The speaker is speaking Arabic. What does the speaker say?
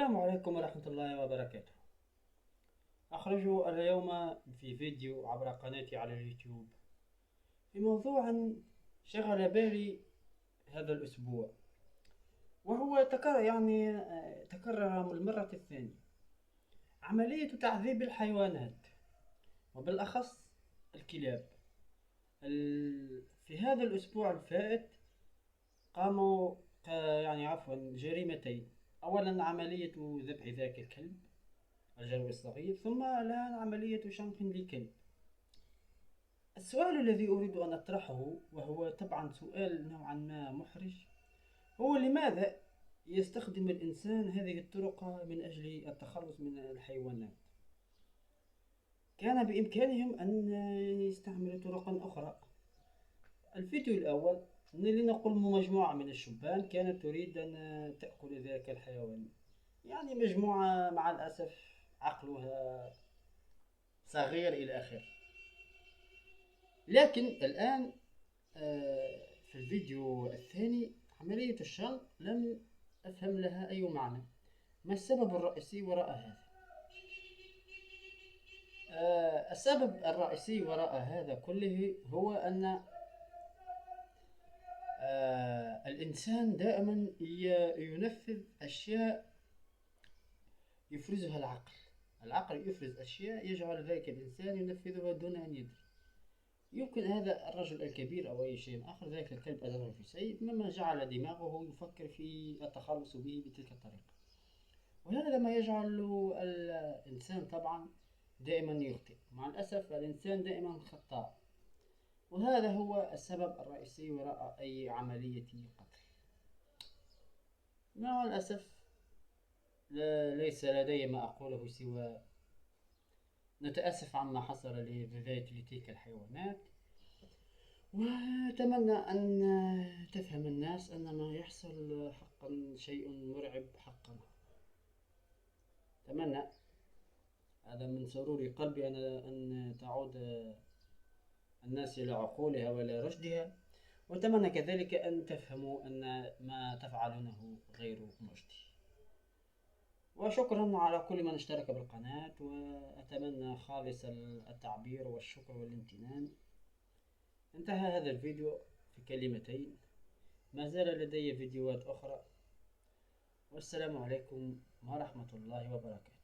السلام عليكم ورحمة الله وبركاته. أخرج اليوم في فيديو عبر قناتي على اليوتيوب في موضوع شغل بالي هذا الأسبوع، وهو تكرر للمرة الثانية عملية تعذيب الحيوانات، وبالأخص الكلاب. في هذا الأسبوع الفائت قاموا جريمتين. أولا عملية ذبح ذاك الكلب الجروي الصغير، ثم الآن عملية شنق لكلب. السؤال الذي أريد أن أطرحه، وهو طبعا سؤال نوعا ما محرج، هو لماذا يستخدم الإنسان هذه الطرق من أجل التخلص من الحيوانات؟ كان بإمكانهم أن يستعملوا طرقا أخرى. الفيديو الأول، لنقل مجموعة من الشبان كانت تريد أن تأكل ذاك الحيوان، يعني مجموعة مع الأسف عقلها صغير إلى آخره. لكن الآن في الفيديو الثاني عملية الشنق لم أفهم لها أي معنى. ما السبب الرئيسي وراء هذا؟ السبب الرئيسي وراء هذا كله هو أن الإنسان دائما ينفذ أشياء يفرزها العقل. العقل يفرز أشياء يجعل ذلك الإنسان ينفذها دون أن يدري. يمكن هذا الرجل الكبير أو أي شيء آخر ذلك الكلب أضره في شيء، مما جعل دماغه يفكر في التخلص به بتلك الطريقة، وهذا ما يجعل الإنسان طبعا دائما يخطئ. مع الأسف الإنسان دائما خطاء، وهذا هو السبب الرئيسي وراء أي عملية قتل. مع الأسف ليس لدي ما أقوله سوى نتأسف عما حصل لتلك الحيوانات، وأتمنى أن تفهم الناس أن ما يحصل حقا شيء مرعب حقا. أتمنى هذا من سرور قلبي أن تعود الناس إلى عقولها وإلى رشدها، وأتمنى كذلك أن تفهموا أن ما تفعلونه غير مجدي. وشكرا على كل من اشترك بالقناة، وأتمنى خالص التعبير والشكر والامتنان. انتهى هذا الفيديو في كلمتين. ما زال لدي فيديوهات أخرى، والسلام عليكم ورحمة الله وبركاته.